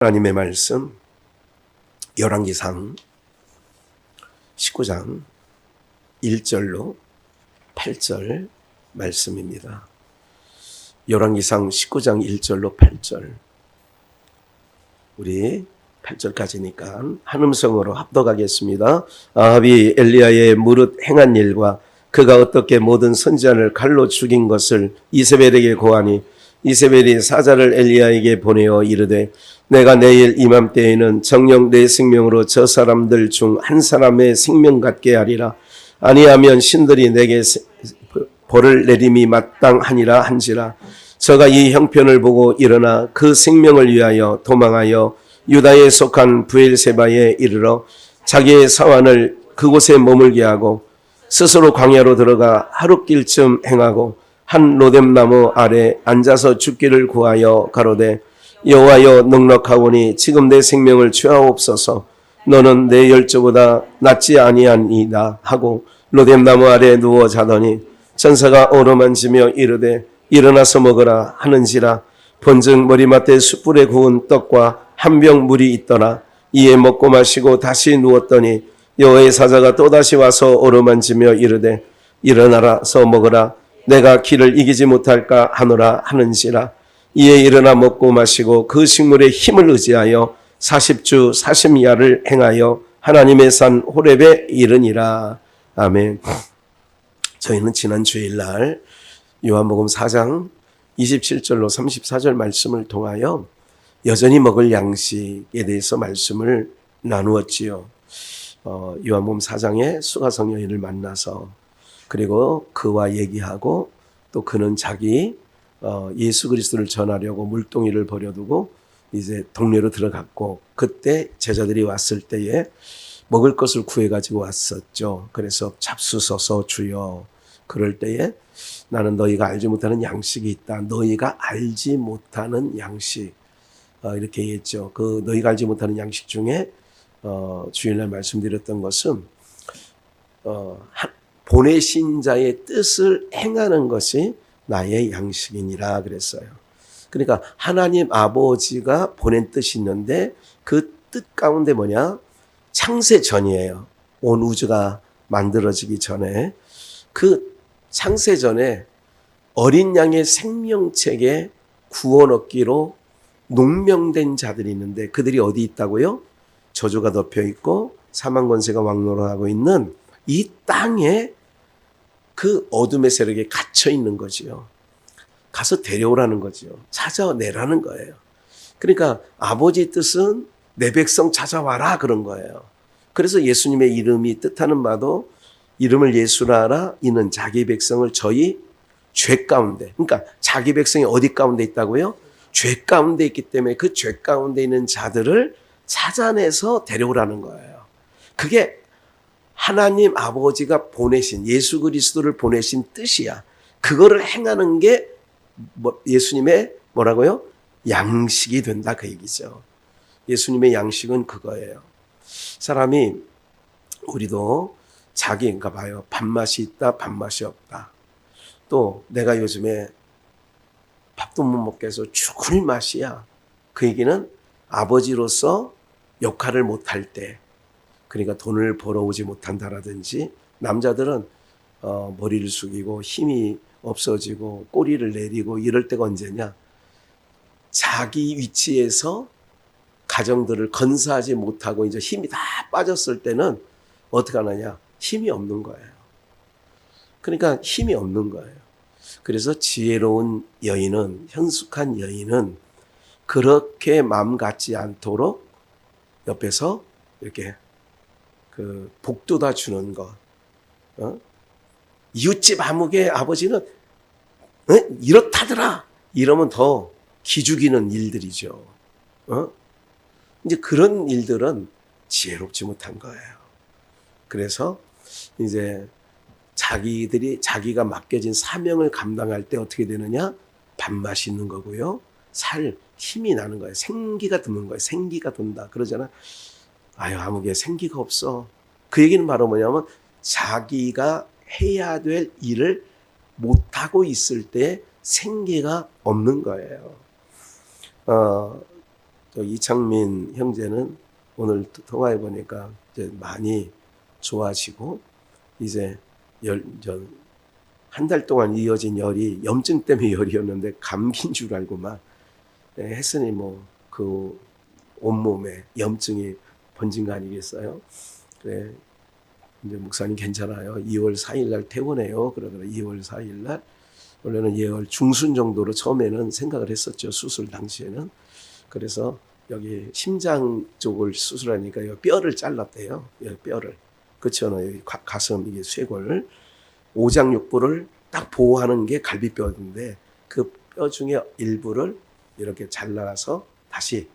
하나님의 말씀 열왕기상 19장 1절로 8절 말씀입니다. 열왕기상 19장 1절로 8절, 우리 8절까지니까 한 음성으로 합독하겠습니다. 아합이 엘리야의 무릇 행한 일과 그가 어떻게 모든 선지자를 칼로 죽인 것을 이세벨에게 고하니, 이세벨이 사자를 엘리야에게 보내어 이르되, 내가 내일 이맘때에는 정녕 내 생명으로 저 사람들 중 한 사람의 생명 같게 하리라. 아니하면 신들이 내게 벌을 내림이 마땅하니라 한지라. 저가 이 형편을 보고 일어나 그 생명을 위하여 도망하여 유다에 속한 브엘세바에 이르러 자기의 사환을 그곳에 머물게 하고 스스로 광야로 들어가 하룻길쯤 행하고 한 로뎀나무 아래 앉아서 죽기를 구하여 가로되, 여호와여 넉넉하오니 지금 내 생명을 취하옵소서. 너는 내 열조보다 낫지 아니하니이다 하고 로뎀나무 아래 누워 자더니 천사가 어루만지며 이르되, 일어나서 먹으라 하는지라. 본즉 머리맡에 숯불에 구운 떡과 한 병 물이 있더라. 이에 먹고 마시고 다시 누웠더니 여호와의 사자가 또다시 와서 어루만지며 이르되, 일어나라서 먹으라. 내가 기를 이기지 못할까 하노라 하는지라. 이에 일어나 먹고 마시고 그 식물의 힘을 의지하여 40주 40야를 행하여 하나님의 산 호렙에 이르니라. 아멘. 저희는 지난 주일날 요한복음 4장 27절로 34절 말씀을 통하여 여전히 먹을 양식에 대해서 말씀을 나누었지요. 요한복음 4장에 수가성 여인을 만나서, 그리고 그와 얘기하고, 또 그는 자기 예수 그리스도를 전하려고 물동이를 버려두고 이제 동네로 들어갔고, 그때 제자들이 왔을 때에 먹을 것을 구해가지고 왔었죠. 그래서 잡수소서 주여. 그럴 때에 나는 너희가 알지 못하는 양식이 있다. 너희가 알지 못하는 양식, 이렇게 얘기했죠. 그 너희가 알지 못하는 양식 중에 주일날 말씀드렸던 것은 보내신 자의 뜻을 행하는 것이 나의 양식이니라 그랬어요. 그러니까 하나님 아버지가 보낸 뜻이 있는데 그 뜻 가운데 뭐냐? 창세 전이에요. 온 우주가 만들어지기 전에, 그 창세 전에 어린 양의 생명책에 구원 얻기로 농명된 자들이 있는데, 그들이 어디 있다고요? 저주가 덮여 있고 사망 권세가 왕노릇하고 있는 이 땅에, 그 어둠의 세력에 갇혀 있는 거지요. 가서 데려오라는 거지요. 찾아내라는 거예요. 그러니까 아버지의 뜻은 내 백성 찾아와라 그런 거예요. 그래서 예수님의 이름이 뜻하는 바도 이름을 예수라 하라. 이는 자기 백성을 저희 죄 가운데, 그러니까 자기 백성이 어디 가운데 있다고요? 죄 가운데 있기 때문에 그 죄 가운데 있는 자들을 찾아내서 데려오라는 거예요. 그게 하나님 아버지가 보내신, 예수 그리스도를 보내신 뜻이야. 그거를 행하는 게 예수님의 뭐라고요? 양식이 된다, 그 얘기죠. 예수님의 양식은 그거예요. 사람이, 우리도 자기인가 봐요. 밥맛이 있다, 밥맛이 없다. 또 내가 요즘에 밥도 못 먹게 해서 죽을 맛이야. 그 얘기는 아버지로서 역할을 못할 때, 그러니까 돈을 벌어오지 못한다라든지, 남자들은 머리를 숙이고 힘이 없어지고 꼬리를 내리고 이럴 때가 언제냐? 자기 위치에서 가정들을 건사하지 못하고 이제 힘이 다 빠졌을 때는 어떻게 하느냐? 힘이 없는 거예요. 그러니까 힘이 없는 거예요. 그래서 지혜로운 여인은, 현숙한 여인은 그렇게 마음 같지 않도록 옆에서 이렇게 그 복도다 주는 것. 이웃집 아무개 아버지는 이렇다더라 이러면 더 기죽이는 일들이죠. 이제 그런 일들은 지혜롭지 못한 거예요. 그래서 이제 자기가 맡겨진 사명을 감당할 때 어떻게 되느냐? 밥맛이 있는 거고요. 힘이 나는 거예요. 생기가 드는 거예요. 생기가 돈다 그러잖아. 아유, 아무개 생기가 없어. 그 얘기는 바로 뭐냐면 자기가 해야 될 일을 못하고 있을 때 생기가 없는 거예요. 또 이창민 형제는 오늘 통화해 보니까 이제 많이 좋아지고 이제 한 달 동안 이어진 열이 염증 때문에 열이었는데 감기인 줄 알고 막 했으니 뭐 그 온몸에 염증이 번진 거 아니겠어요? 그래 이제 목사님 괜찮아요. 2월 4일 날 퇴원해요. 그러더라. 2월 4일 날 원래는 2월 중순 정도로 처음에는 생각을 했었죠. 수술 당시에는. 그래서 여기 심장 쪽을 수술하니까 여기 뼈를 잘랐대요. 여기 뼈를. 그렇잖아요. 여기 가슴 이게 쇄골 오장육부를 딱 보호하는 게 갈비뼈인데 그 뼈 중에 일부를 이렇게 잘라서 다시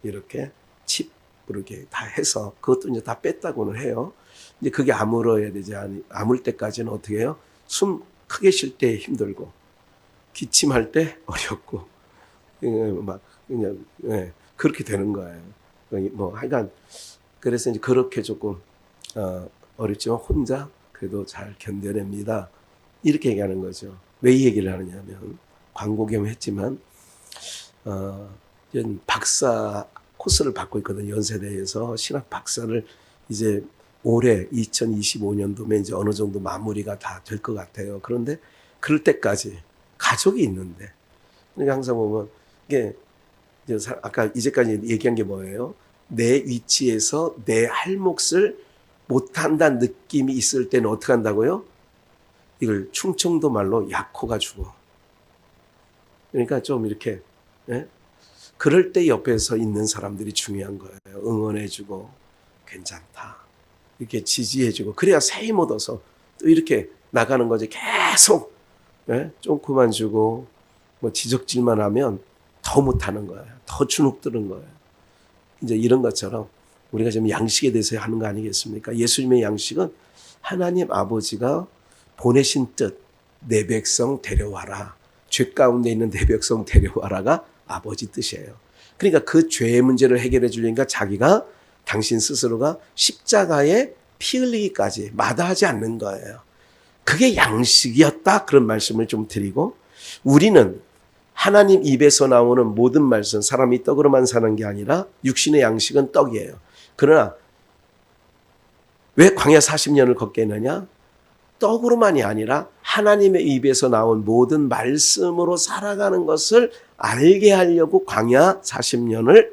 이렇게 칩 이렇게 다 해서 그것도 이제 다 뺐다고는 해요. 이제 그게 아물어야 되지 아물 때까지는 어떻게 해요? 숨 크게 쉴 때 힘들고 기침할 때 어렵고 막 그냥 그렇게 되는 거예요. 뭐 하여간 그래서 이제 그렇게 조금 어렵지만 혼자 그래도 잘 견뎌냅니다. 이렇게 얘기하는 거죠. 왜 이 얘기를 하느냐면 광고 겸했지만 박사 코스를 받고 있거든요. 연세대에서 신학 박사를 이제 올해 2025년도면 이제 어느 정도 마무리가 다 될 것 같아요. 그런데 그럴 때까지 가족이 있는데 그러니까 항상 보면 이게 아까 이제까지 얘기한 게 뭐예요? 내 위치에서 내 할 몫을 못한다는 느낌이 있을 때는 어떻게 한다고요? 이걸 충청도 말로 약호가 주고 그러니까 좀 이렇게 그럴 때 옆에서 있는 사람들이 중요한 거예요. 응원해주고 괜찮다 이렇게 지지해주고 그래야 새 힘 얻어서 또 이렇게 나가는 거지. 계속 쫑크만 주고 뭐 지적질만 하면 더 못하는 거예요. 더 주눅 드는 거예요. 이제 이런 것처럼 우리가 지금 양식에 대해서 하는 거 아니겠습니까? 예수님의 양식은 하나님 아버지가 보내신 뜻, 내 백성 데려와라. 죄 가운데 있는 내 백성 데려와라가 아버지 뜻이에요. 그러니까 그 죄의 문제를 해결해 주려니까 자기가 당신 스스로가 십자가에 피 흘리기까지 마다하지 않는 거예요. 그게 양식이었다. 그런 말씀을 좀 드리고 우리는 하나님 입에서 나오는 모든 말씀, 사람이 떡으로만 사는 게 아니라 육신의 양식은 떡이에요. 그러나 왜 광야 40년을 걷게 했느냐? 떡으로만이 아니라 하나님의 입에서 나온 모든 말씀으로 살아가는 것을 알게 하려고 광야 40년을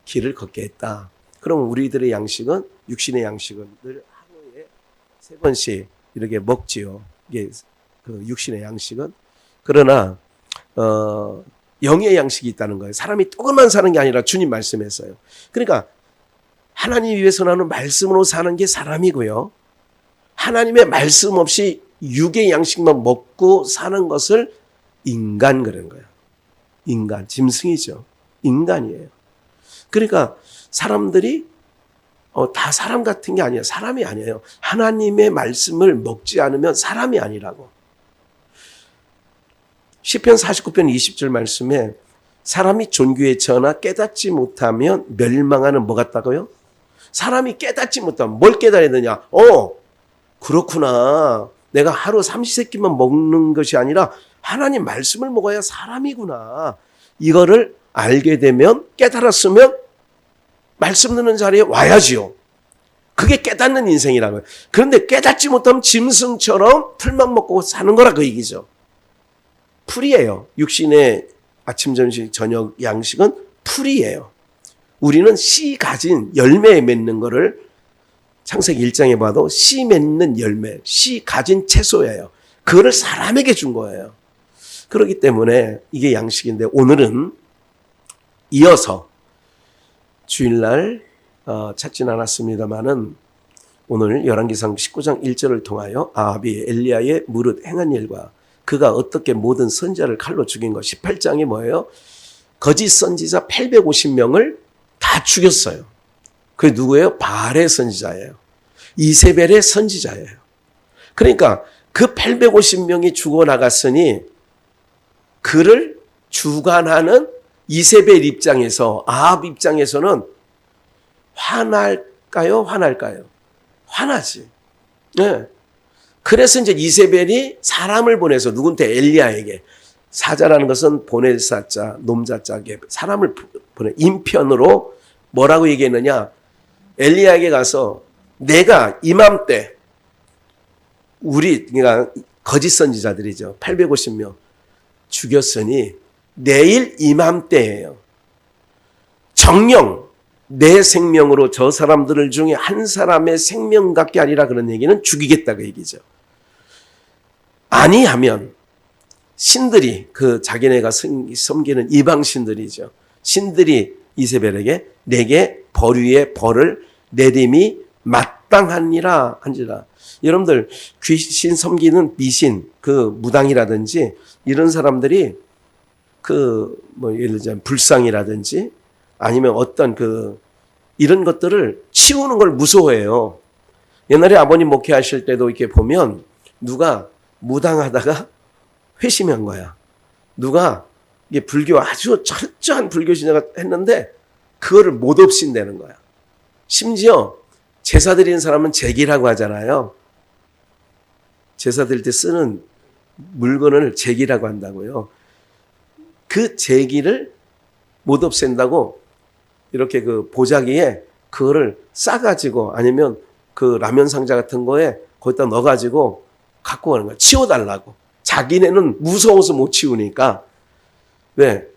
길을 걷게 했다. 그럼 우리들의 양식은 육신의 양식은 늘 하루에 3번씩 이렇게 먹지요. 이게 그 육신의 양식은. 그러나 영의 양식이 있다는 거예요. 사람이 떡으로만 사는 게 아니라 주님 말씀했어요. 그러니까 하나님 위해서 나오는 말씀으로 사는 게 사람이고요. 하나님의 말씀 없이 육의 양식만 먹고 사는 것을 인간 그런 거예요. 인간, 짐승이죠. 인간이에요. 그러니까 사람들이 다 사람 같은 게 아니에요. 사람이 아니에요. 하나님의 말씀을 먹지 않으면 사람이 아니라고. 시편 49편 20절 말씀에 사람이 존귀에 처하나 깨닫지 못하면 멸망하는 뭐 같다고요? 사람이 깨닫지 못하면 뭘 깨달아야 되냐? 그렇구나. 내가 하루 삼시세끼만 먹는 것이 아니라 하나님 말씀을 먹어야 사람이구나. 이거를 알게 되면 깨달았으면 말씀 듣는 자리에 와야지요. 그게 깨닫는 인생이라고요. 그런데 깨닫지 못하면 짐승처럼 틀만 먹고 사는 거라 그 얘기죠. 풀이에요. 육신의 아침, 점심, 저녁 양식은 풀이에요. 우리는 씨 가진 열매에 맺는 거를 창세기 1장에 봐도 씨 맺는 열매, 씨 가진 채소예요. 그거를 사람에게 준 거예요. 그렇기 때문에 이게 양식인데 오늘은 이어서 주일날 찾진 않았습니다마는 오늘 열왕기상 19장 1절을 통하여 아합이 엘리야의 무릇 행한 일과 그가 어떻게 모든 선지자를 칼로 죽인 것 18장이 뭐예요? 거짓 선지자 850명을 다 죽였어요. 그게 누구예요? 바알의 선지자예요. 이세벨의 선지자예요. 그러니까 그 850명이 죽어나갔으니 그를 주관하는 이세벨 입장에서 아합 입장에서는 화날까요? 화날까요? 화나지. 네. 그래서 이제 이세벨이 사람을 보내서 누군데 엘리야에게 사자라는 것은 보낼 사자, 놈자자, 사람을 보내 인편으로 뭐라고 얘기했느냐? 엘리야에게 가서 내가 이맘때 우리 그러니까 거짓 선지자들이죠. 850명 죽였으니 내일 이맘때예요. 정령 내 생명으로 저 사람들 중에 한 사람의 생명밖에 아니라 그런 얘기는 죽이겠다고 얘기죠. 아니하면 신들이 그 자기네가 섬기는 이방 신들이죠. 신들이 이세벨에게 내게 벌 위에 벌을 내림이 마땅하니라 한지라. 여러분들 귀신 섬기는 미신, 그 무당이라든지 이런 사람들이 그 뭐 예를 들자면 불상이라든지 아니면 어떤 그 이런 것들을 치우는 걸 무서워해요. 옛날에 아버님 목회하실 때도 이렇게 보면 누가 무당하다가 회심한 거야. 누가 이게 불교 아주 철저한 불교 신자가 했는데 그거를 못 없앤다는 거야. 심지어 제사 드리는 사람은 제기라고 하잖아요. 제사 드릴 때 쓰는 물건을 제기라고 한다고요. 그 제기를 못 없앤다고 이렇게 그 보자기에 그거를 싸가지고 아니면 그 라면 상자 같은 거에 거기다 넣어가지고 갖고 가는 거야. 치워달라고. 자기네는 무서워서 못 치우니까. 왜?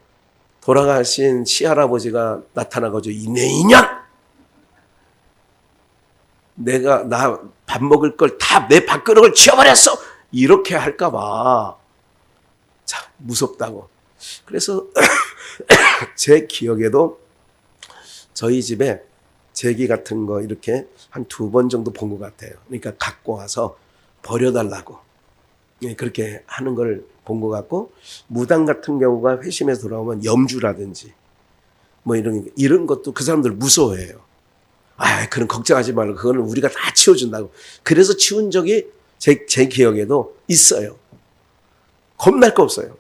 돌아가신 시할아버지가 나타나가지고 이내 인연! 내가 나 밥 먹을 걸 다 내 밥그릇을 치워버렸어! 이렇게 할까봐. 자, 무섭다고. 그래서 제 기억에도 저희 집에 제기 같은 거 이렇게 한 2번 정도 본 것 같아요. 그러니까 갖고 와서 버려달라고. 그렇게 하는 걸 본 것 같고, 무당 같은 경우가 회심해서 돌아오면 염주라든지 뭐 이런 것도 그 사람들 무서워해요. 아, 그런 걱정하지 말고 그거는 우리가 다 치워준다고. 그래서 치운 적이 제 기억에도 있어요. 겁날 거 없어요.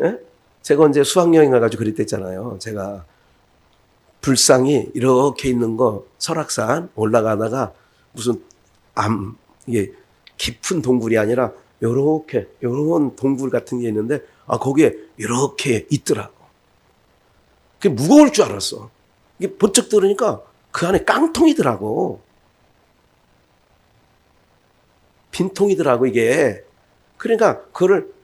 예? 제가 언제 수학여행 가가지고 그랬댔잖아요. 제가 불상이 이렇게 있는 거 설악산 올라가다가 무슨 이게 깊은 동굴이 아니라 요렇게 요런 동굴 같은 게 있는데 거기에 이렇게 있더라고. 그게 무거울 줄 알았어. 이게 번쩍 들으니까 그 안에 깡통이더라고. 빈통이더라고 이게. 그러니까 그거를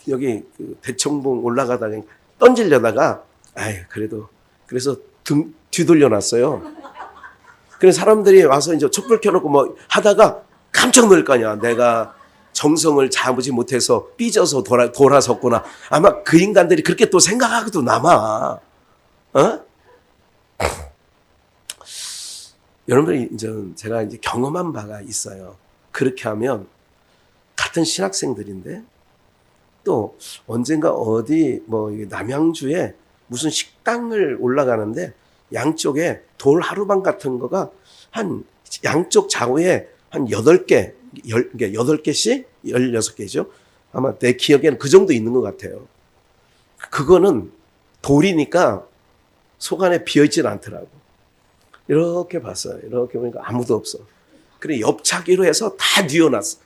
여기 그 대청봉 올라가다가 던지려다가 그래도 그래서 뒤돌려 놨어요. 그래서 사람들이 와서 이제 촛불 켜놓고 뭐 하다가 깜짝 놀랄 거 아니야. 내가 정성을 잡지 못해서 삐져서 돌아섰구나. 아마 그 인간들이 그렇게 또 생각하고도 남아. 여러분들이 이제 제가 이제 경험한 바가 있어요. 그렇게 하면 같은 신학생들인데 또 언젠가 어디 뭐 남양주에 무슨 식당을 올라가는데 양쪽에 돌 하루방 같은 거가 한 양쪽 좌우에 한 8개, 8개씩 16개죠. 아마 내 기억에는 그 정도 있는 것 같아요. 그거는 돌이니까 속 안에 비어있진 않더라고. 이렇게 봤어요. 이렇게 보니까 아무도 없어. 그래 옆차기로 해서 다 뉘어놨어.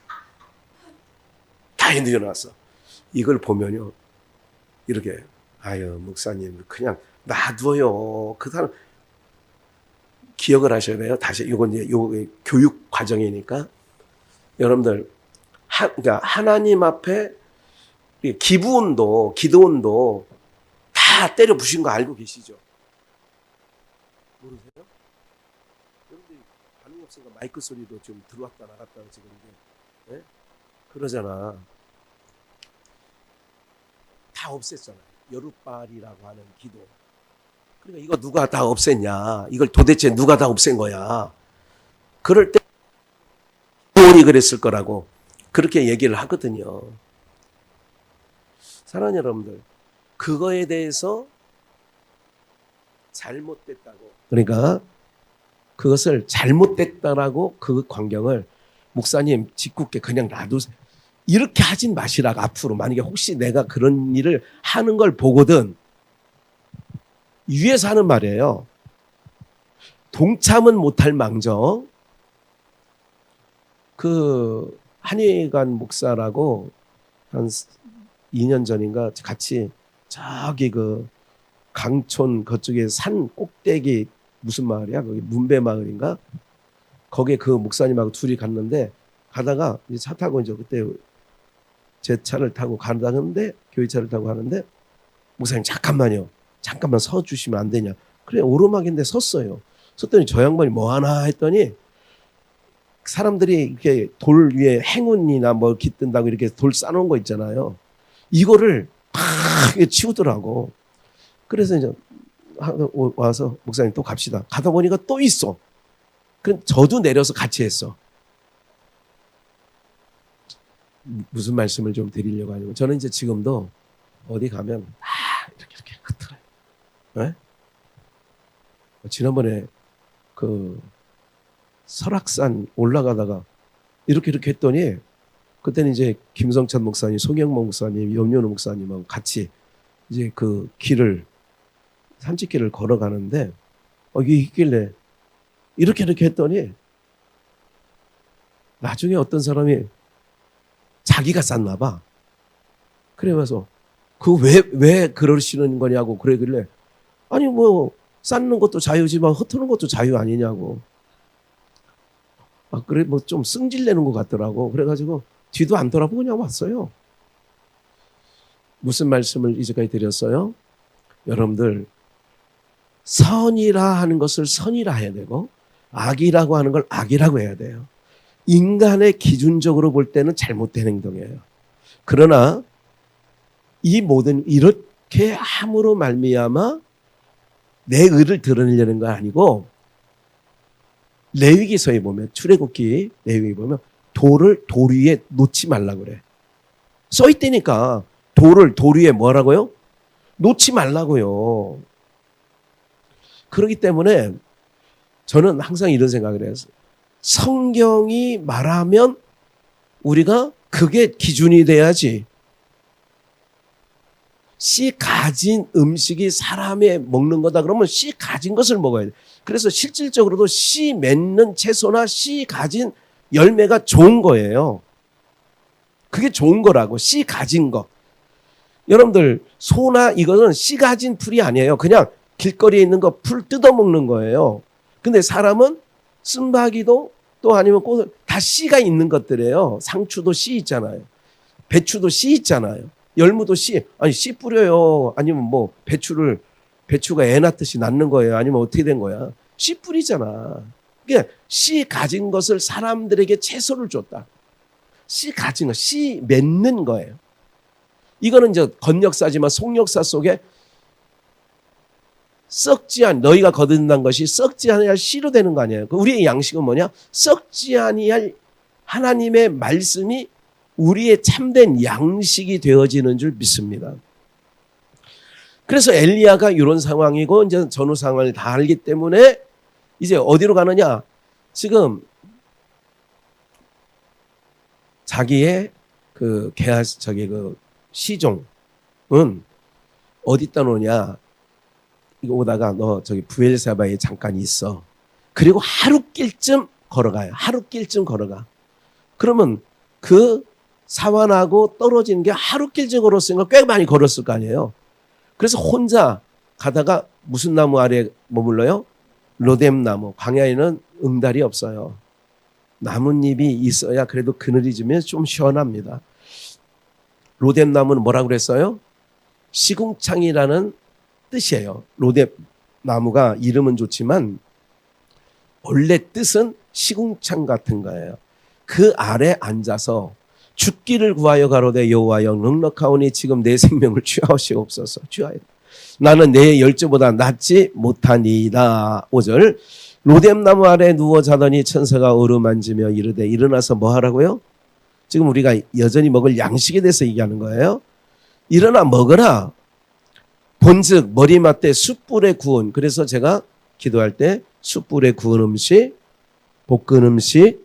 다 뉘어놨어. 이걸 보면요. 이렇게 목사님 그냥 놔둬요. 그 사람 기억을 하셔야 돼요. 다시 이건 이제 요 교육 과정이니까 여러분들 그러니까 하나님 앞에 기부운도 기도운도 다 때려 부신 거 알고 계시죠? 모르세요? 여러분들이 반응이 없으니까 마이크 소리도 좀 들어왔다 나갔다 지금 이게 그러잖아. 다 없앴잖아요. 여룻발이라고 하는 기도. 그러니까 이거 누가 다 없앴냐? 이걸 도대체 누가 다 없앤 거야? 그럴 때 기도원이 그랬을 거라고 그렇게 얘기를 하거든요. 사랑하는 여러분들, 그거에 대해서 잘못됐다고. 그러니까 그것을 잘못됐다라고 그 광경을 목사님 짓궂게 그냥 놔두세요. 이렇게 하진 마시라고 앞으로. 만약에 혹시 내가 그런 일을 하는 걸 보거든 위에서 하는 말이에요. 동참은 못할 망정 그 한의관 목사라고 한 2년 전인가 같이 저기 그 강촌 그쪽에 산 꼭대기 무슨 마을이야? 거기 문배 마을인가? 거기에 그 목사님하고 둘이 갔는데 가다가 이제 차 타고 이제 그때 제 차를 타고 가는데 교회 차를 타고 가는데 목사님 잠깐만요. 잠깐만 서 주시면 안 되냐? 그래 오르막인데 섰어요. 섰더니 저 양반이 뭐 하나 했더니 사람들이 이렇게 돌 위에 행운이나 뭐 깃든다고 이렇게 돌 싸놓은 거 있잖아요. 이거를 팍 치우더라고. 그래서 이제 와서 목사님 또 갑시다. 가다 보니까 또 있어. 그럼 저도 내려서 같이 했어. 무슨 말씀을 좀 드리려고 하냐면 저는 이제 지금도 어디 가면 이렇게 흐트러요. 네? 지난번에 그 설악산 올라가다가 이렇게 했더니 그때는 이제 김성찬 목사님, 송영모 목사님, 염려노 목사님하고 같이 이제 그 길을 산책길을 걸어가는데 이게 있길래 이렇게 했더니 나중에 어떤 사람이 자기가 쌌나 봐. 그래서 그 왜 그러시는 거냐고 그러길래 아니 뭐 쌓는 것도 자유지만 흩트는 것도 자유 아니냐고. 그래 뭐 좀 승질내는 것 같더라고. 그래가지고 뒤도 안 돌아보고 그냥 왔어요. 무슨 말씀을 이제까지 드렸어요? 여러분들 선이라 하는 것을 선이라 해야 되고 악이라고 하는 걸 악이라고 해야 돼요. 인간의 기준적으로 볼 때는 잘못된 행동이에요. 그러나 이 모든 이렇게 함으로 말미암아 내 의를 드러내려는 건 아니고 레위기서에 보면 출애굽기 레위기 보면 돌을 돌 위에 놓지 말라 그래. 써 있다니까 돌을 돌 위에 뭐라고요? 놓지 말라고요. 그렇기 때문에 저는 항상 이런 생각을 해요. 성경이 말하면 우리가 그게 기준이 돼야지. 씨 가진 음식이 사람이 먹는 거다 그러면 씨 가진 것을 먹어야 돼. 그래서 실질적으로도 씨 맺는 채소나 씨 가진 열매가 좋은 거예요. 그게 좋은 거라고. 씨 가진 거. 여러분들 소나 이거는 씨 가진 풀이 아니에요. 그냥 길거리에 있는 거 풀 뜯어먹는 거예요. 근데 사람은 쓴바귀도 또 아니면 꽃 다 씨가 있는 것들이에요. 상추도 씨 있잖아요. 배추도 씨 있잖아요. 열무도 씨. 아니 씨 뿌려요. 아니면 뭐 배추가 애 낳듯이 낳는 거예요. 아니면 어떻게 된 거야. 씨 뿌리잖아. 그러니까 씨 가진 것을 사람들에게 채소를 줬다. 씨 가진 거, 씨 맺는 거예요. 이거는 이제 건역사지만 속역사 속에 썩지 아니 너희가 거둔단 것이 썩지 아니할 씨로 되는 거 아니에요. 우리의 양식은 뭐냐? 썩지 아니할 하나님의 말씀이 우리의 참된 양식이 되어지는 줄 믿습니다. 그래서 엘리야가 이런 상황이고 이제 전후 상황을 다 알기 때문에 이제 어디로 가느냐? 지금 자기의 그 그 시종은 어디다 놓냐? 이거 오다가 너 저기 부엘세바에 잠깐 있어. 그리고 하루길쯤 걸어가요. 하루길쯤 걸어가. 그러면 그 사완하고 떨어지는 게 하루길쯤 걸었으니까 꽤 많이 걸었을 거 아니에요. 그래서 혼자 가다가 무슨 나무 아래 머물러요? 로뎀나무. 광야에는 응달이 없어요. 나뭇잎이 있어야 그래도 그늘이 지면 좀 시원합니다. 로뎀나무는 뭐라고 그랬어요? 시궁창이라는 뜻이에요. 로뎀나무가 이름은 좋지만 원래 뜻은 시궁창 같은 거예요. 그 아래 앉아서 죽기를 구하여 가로되 여호와여 넉넉하오니 지금 내 생명을 취하시옵소서. 취하여 나는 내 열조보다 낫지 못하니이다. 5절 로뎀나무 아래 누워 자더니 천사가 어루만지며 이르되 일어나서 뭐 하라고요? 지금 우리가 여전히 먹을 양식에 대해서 얘기하는 거예요. 일어나 먹어라. 본즉 머리맡에 숯불에 구운. 그래서 제가 기도할 때 숯불에 구운 음식, 볶은 음식,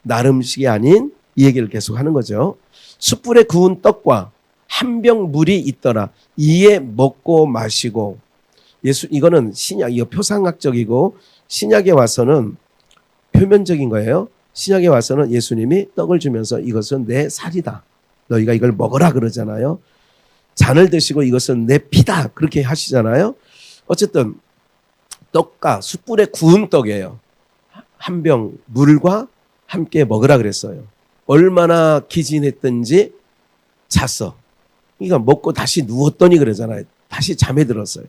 날 음식이 아닌 이 얘기를 계속 하는 거죠. 숯불에 구운 떡과 한 병 물이 있더라. 이에 먹고 마시고. 이거는 신약, 이거 표상학적이고 신약에 와서는 표면적인 거예요. 신약에 와서는 예수님이 떡을 주면서 이것은 내 살이다. 너희가 이걸 먹어라 그러잖아요. 잔을 드시고 이것은 내 피다 그렇게 하시잖아요. 어쨌든 떡과 숯불에 구운 떡이에요. 한 병 물과 함께 먹으라 그랬어요. 얼마나 기진했든지 잤어. 그러니까 먹고 다시 누웠더니 그러잖아요. 다시 잠에 들었어요.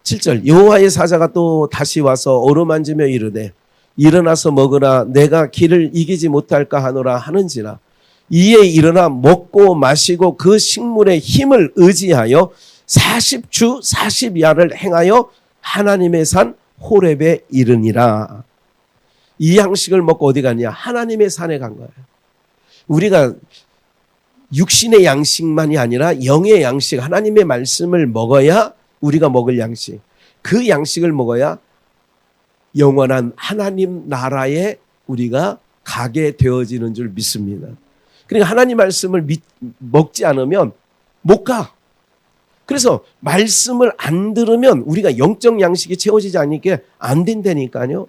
7절 여호와의 사자가 또 다시 와서 어루만지며 이르되 일어나서 먹으라 내가 길을 이기지 못할까 하노라 하는지라 이에 일어나 먹고 마시고 그 식물의 힘을 의지하여 40주 40야를 행하여 하나님의 산 호렙에 이르니라. 이 양식을 먹고 어디 갔냐? 하나님의 산에 간 거예요. 우리가 육신의 양식만이 아니라 영의 양식, 하나님의 말씀을 먹어야 우리가 먹을 양식, 그 양식을 먹어야 영원한 하나님 나라에 우리가 가게 되어지는 줄 믿습니다. 그러니까 하나님 말씀을 먹지 않으면 못 가. 그래서 말씀을 안 들으면 우리가 영적 양식이 채워지지 않으니까 안 된다니까요.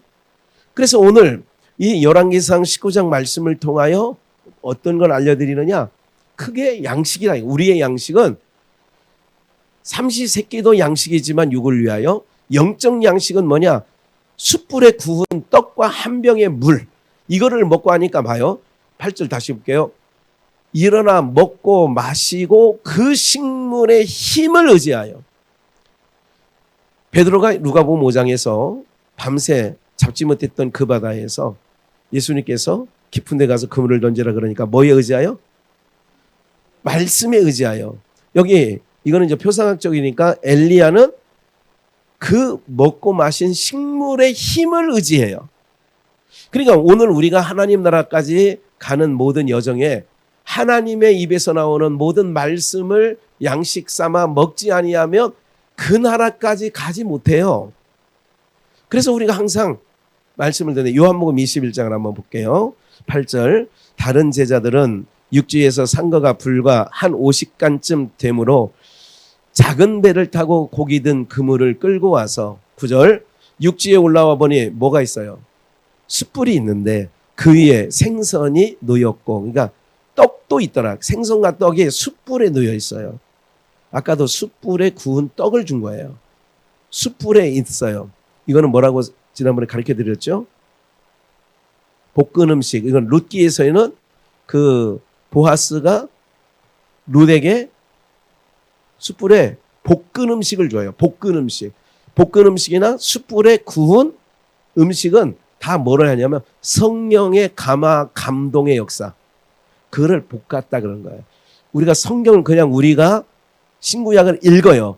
그래서 오늘 이 열왕기상 19장 말씀을 통하여 어떤 걸 알려드리느냐? 크게 양식이라. 우리의 양식은 삼시세끼도 양식이지만 육을 위하여 영적 양식은 뭐냐? 숯불에 구운 떡과 한 병의 물. 이거를 먹고 하니까 봐요. 8절 다시 볼게요. 일어나 먹고 마시고 그 식물의 힘을 의지하여. 베드로가 누가복음 5장에서 밤새 잡지 못했던 그 바다에서 예수님께서 깊은 데 가서 그물을 던지라 그러니까 뭐에 의지하여? 말씀에 의지하여. 여기 이거는 이제 표상학적이니까 엘리야는 그 먹고 마신 식물의 힘을 의지해요. 그러니까 오늘 우리가 하나님 나라까지 가는 모든 여정에 하나님의 입에서 나오는 모든 말씀을 양식 삼아 먹지 아니하면 그 나라까지 가지 못해요. 그래서 우리가 항상 말씀을 듣는 요한복음 21장을 한번 볼게요. 8절 다른 제자들은 육지에서 산 거가 불과 한 50간쯤 되므로 작은 배를 타고 고기 든 그물을 끌고 와서 9절 육지에 올라와 보니 뭐가 있어요? 숯불이 있는데 그 위에 생선이 놓였고 그러니까 떡도 있더라. 생선과 떡이 숯불에 놓여 있어요. 아까도 숯불에 구운 떡을 준 거예요. 숯불에 있어요. 이거는 뭐라고 지난번에 가르쳐 드렸죠? 볶은 음식. 이건 룻기에서는 그 보아스가 룻에게 숯불에 볶은 음식을 줘요. 볶은 음식. 볶은 음식이나 숯불에 구운 음식은 다 뭐를 하냐면 성령의 감화 감동의 역사. 그를 볶았다 그런 거예요. 우리가 성경을 그냥 우리가 신구약을 읽어요.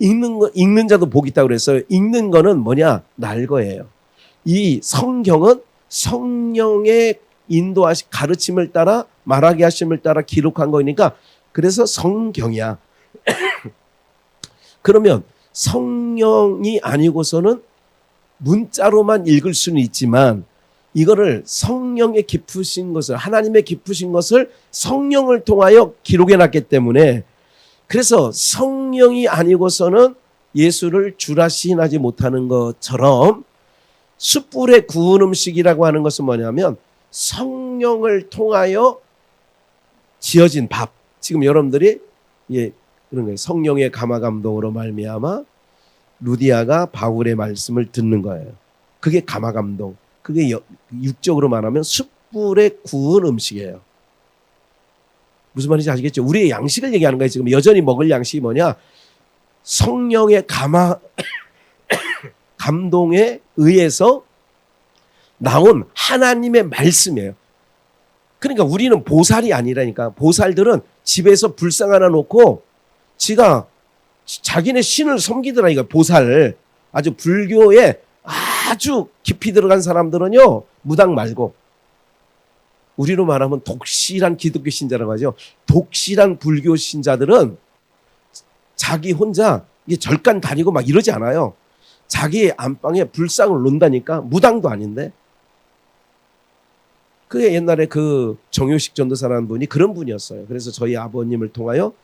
읽는 자도 복이 있다고 그랬어요. 읽는 거는 뭐냐? 날 거예요. 이 성경은 성령의 인도하신 가르침을 따라 말하게 하심을 따라 기록한 거니까 그래서 성경이야. 그러면 성령이 아니고서는 문자로만 읽을 수는 있지만 이거를 성령의 깊으신 것을 하나님의 깊으신 것을 성령을 통하여 기록해 놨기 때문에 그래서 성령이 아니고서는 예수를 주라 시인하지 못하는 것처럼 숯불에 구운 음식이라고 하는 것은 뭐냐면 성령을 통하여 지어진 밥. 지금 여러분들이 그런 거예요. 성령의 감화 감동으로 말미암아 루디아가 바울의 말씀을 듣는 거예요. 그게 감화 감동. 그게 육적으로 말하면 숯불에 구운 음식이에요. 무슨 말인지 아시겠죠? 우리의 양식을 얘기하는 거예요. 지금 여전히 먹을 양식이 뭐냐? 성령의 감화 감동에 의해서 나온 하나님의 말씀이에요. 그러니까 우리는 보살이 아니라니까. 보살들은 집에서 불상 하나 놓고 지가 자기네 신을 섬기더라니까. 보살. 아주 불교에 아주 깊이 들어간 사람들은요. 무당 말고 우리로 말하면 독실한 기독교 신자라고 하죠. 독실한 불교 신자들은 자기 혼자 절간 다니고 막 이러지 않아요. 자기 안방에 불상을 놓는다니까. 무당도 아닌데. 그게 옛날에 그 정효식 전도사라는 분이 그런 분이었어요. 그래서 저희 아버님을 통하여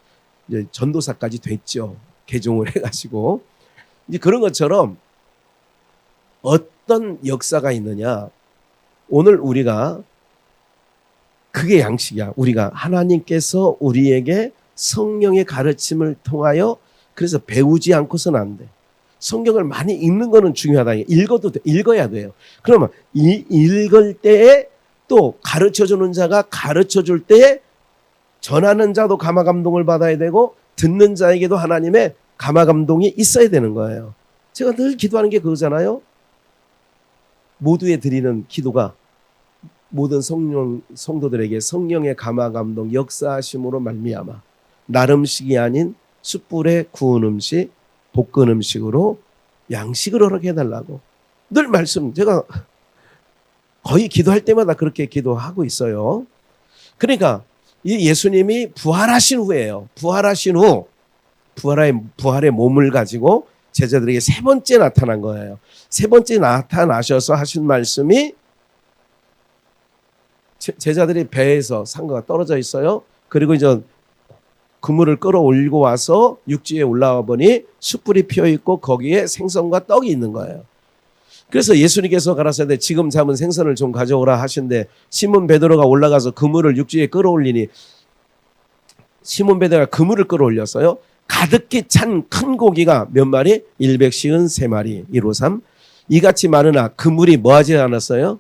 이제 전도사까지 됐죠. 개종을 해가지고. 이제 그런 것처럼 어떤 역사가 있느냐. 오늘 우리가 그게 양식이야. 우리가 하나님께서 우리에게 성령의 가르침을 통하여 그래서 배우지 않고서는 안 돼. 성경을 많이 읽는 거는 중요하다. 읽어도 돼. 읽어야 돼요. 그러면 읽을 때에 또 가르쳐주는 자가 가르쳐줄 때에 전하는 자도 감화 감동을 받아야 되고 듣는 자에게도 하나님의 감화 감동이 있어야 되는 거예요. 제가 늘 기도하는 게 그거잖아요. 모두에 드리는 기도가 모든 성도들에게 성령의 감화 감동 역사하심으로 말미암아 나름식이 아닌 숯불에 구운 음식, 볶은 음식으로 양식을 허락해달라고 늘 말씀, 제가 거의 기도할 때마다 그렇게 기도하고 있어요. 그러니까 이 예수님이 부활하신 후에요. 부활하신 후 부활의 몸을 가지고 제자들에게 세 번째 나타난 거예요. 세 번째 나타나셔서 하신 말씀이 제자들이 배에서 상거가 떨어져 있어요. 그리고 이제 그물을 끌어올리고 와서 육지에 올라와 보니 숯불이 피어 있고 거기에 생선과 떡이 있는 거예요. 그래서 예수님께서 가라사대 지금 잡은 생선을 좀 가져오라 하신데 시몬 베드로가 올라가서 그물을 육지에 끌어올리니 시몬 베드로가 그물을 끌어올렸어요. 가득히 찬 큰 고기가 몇 마리? 153마리 153 이같이 많으나 그물이 뭐하지 않았어요?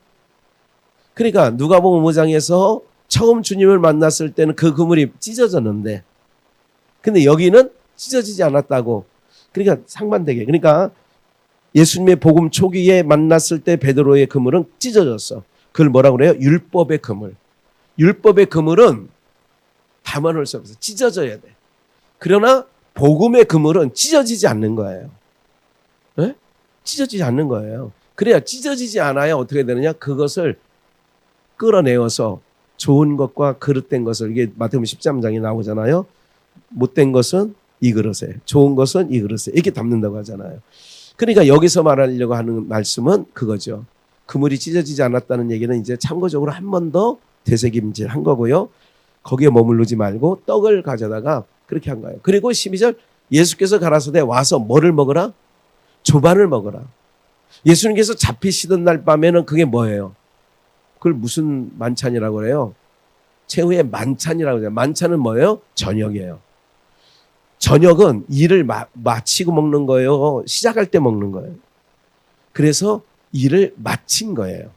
그러니까 누가복음 5장에서 처음 주님을 만났을 때는 그 그물이 찢어졌는데 근데 여기는 찢어지지 않았다고. 그러니까 상반되게. 그러니까 예수님의 복음 초기에 만났을 때 베드로의 그물은 찢어졌어. 그걸 뭐라고 그래요? 율법의 그물. 율법의 그물은 담아놓을 수 없어. 찢어져야 돼. 그러나 복음의 그물은 찢어지지 않는 거예요. 네? 찢어지지 않는 거예요. 그래야 찢어지지 않아야 어떻게 되느냐? 그것을 끌어내어서 좋은 것과 그릇된 것을 이게 마태복음 13장에 나오잖아요. 못된 것은 이 그릇에, 좋은 것은 이 그릇에 이렇게 담는다고 하잖아요. 그러니까 여기서 말하려고 하는 말씀은 그거죠. 그물이 찢어지지 않았다는 얘기는 이제 참고적으로 한 번 더 되새김질한 거고요. 거기에 머무르지 말고 떡을 가져다가 그렇게 한 거예요. 그리고 12절 예수께서 가라사대 와서 뭐를 먹으라? 조반을 먹으라. 예수님께서 잡히시던 날 밤에는 그게 뭐예요? 그걸 무슨 만찬이라고 그래요? 최후의 만찬이라고 해요. 만찬은 뭐예요? 저녁이에요. 저녁은 일을 마치고 먹는 거예요? 시작할 때 먹는 거예요? 그래서 일을 마친 거예요.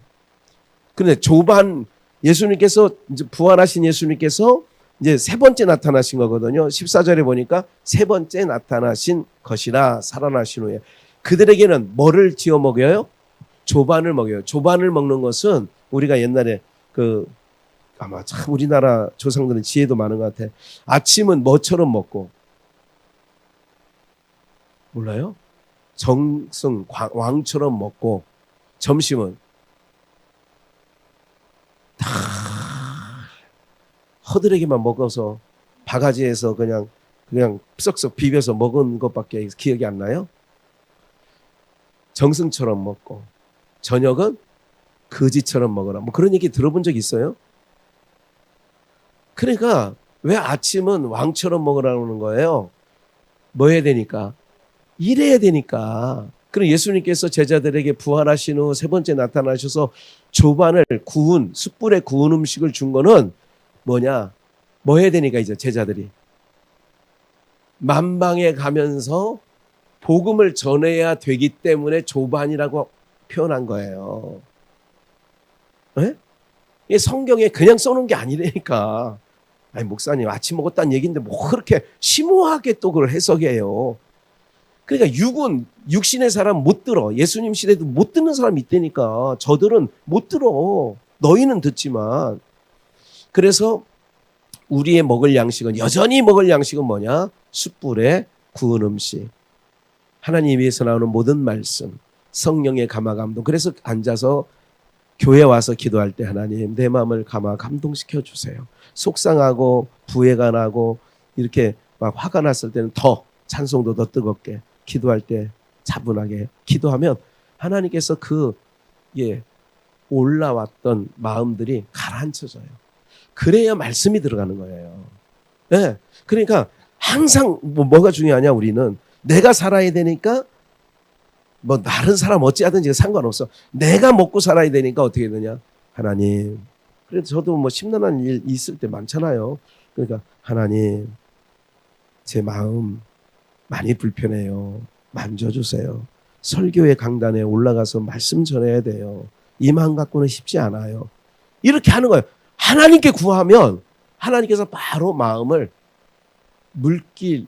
그런데 조반 예수님께서 이제 부활하신 예수님께서 이제 세 번째 나타나신 거거든요. 14절에 보니까 세 번째 나타나신 것이라 살아나신 후에 그들에게는 뭐를 지어 먹여요? 조반을 먹여요. 조반을 먹는 것은 우리가 옛날에 아마 참 우리나라 조상들은 지혜도 많은 것 같아. 아침은 뭐처럼 먹고 몰라요? 정승 왕처럼 먹고 점심은 다 허들에게만 먹어서 바가지에서 그냥 썩썩 비벼서 먹은 것밖에 기억이 안 나요? 정승처럼 먹고 저녁은 거지처럼 먹어라. 뭐 그런 얘기 들어본 적 있어요? 그러니까 왜 아침은 왕처럼 먹으라는 거예요? 뭐 해야 되니까? 일해야 되니까. 그럼 예수님께서 제자들에게 부활하신 후 세 번째 나타나셔서 조반을 숯불에 구운 음식을 준 거는 뭐냐? 뭐 해야 되니까 이제 제자들이 만방에 가면서 복음을 전해야 되기 때문에 조반이라고 표현한 거예요. 네? 이게 성경에 그냥 써놓은 게 아니라니까. 아니 목사님 아침 먹었다는 얘기인데 뭐 그렇게 심오하게 또 그걸 해석해요. 그러니까 육신의 사람 못 들어. 예수님 시대도 못 듣는 사람이 있다니까. 저들은 못 들어. 너희는 듣지만. 그래서 우리의 먹을 양식은 여전히 먹을 양식은 뭐냐? 숯불에 구운 음식. 하나님 위에서 나오는 모든 말씀. 성령의 감화 감동. 그래서 앉아서 교회 와서 기도할 때 하나님 내 마음을 감화 감동시켜 주세요. 속상하고 부해가 나고 이렇게 막 화가 났을 때는 더 찬송도 더 뜨겁게 기도할 때 차분하게 기도하면 하나님께서 올라왔던 마음들이 가라앉혀져요. 그래야 말씀이 들어가는 거예요. 네. 그러니까 항상 뭐가 중요하냐 우리는 내가 살아야 되니까 뭐 다른 사람 어찌하든지 상관없어. 내가 먹고 살아야 되니까 어떻게 되냐? 하나님. 그래서 저도 뭐 심란한 일 있을 때 많잖아요. 그러니까 하나님 제 마음 많이 불편해요. 만져주세요. 설교의 강단에 올라가서 말씀 전해야 돼요. 이 마음 갖고는 쉽지 않아요. 이렇게 하는 거예요. 하나님께 구하면 하나님께서 바로 마음을 물길,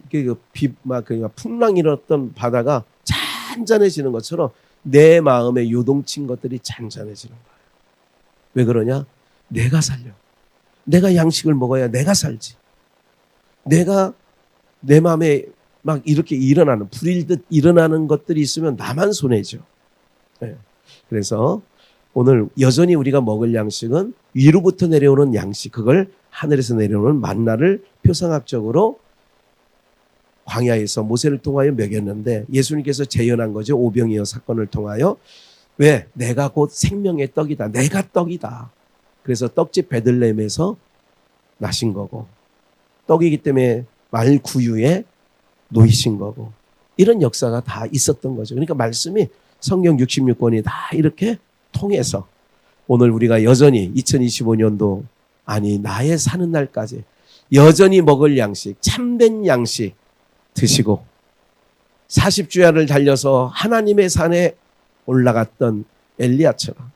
풍랑 일었던 바다가 잔잔해지는 것처럼 내 마음에 요동친 것들이 잔잔해지는 거예요. 왜 그러냐? 내가 살려. 내가 양식을 먹어야 내가 살지. 내가 내 마음에 막 이렇게 일어나는, 불일듯 일어나는 것들이 있으면 나만 손해죠. 네. 그래서 오늘 여전히 우리가 먹을 양식은 위로부터 내려오는 양식, 그걸 하늘에서 내려오는 만나를 표상학적으로 광야에서 모세를 통하여 먹였는데 예수님께서 재현한 거죠. 오병이어 사건을 통하여. 왜? 내가 곧 생명의 떡이다. 내가 떡이다. 그래서 떡집 베들레헴에서 나신 거고, 떡이기 때문에 말 구유에 놓이신 거고, 이런 역사가 다 있었던 거죠. 그러니까 말씀이 성경 66권이 다 이렇게 통해서 오늘 우리가 여전히 2025년도 아니 나의 사는 날까지 여전히 먹을 양식, 참된 양식 드시고 40주야를 달려서 하나님의 산에 올라갔던 엘리야처럼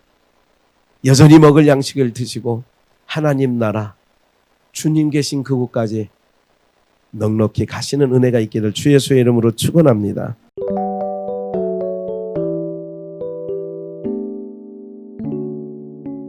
여전히 먹을 양식을 드시고 하나님 나라, 주님 계신 그곳까지 넉넉히 가시는 은혜가 있기를 주 예수의 이름으로 축원합니다.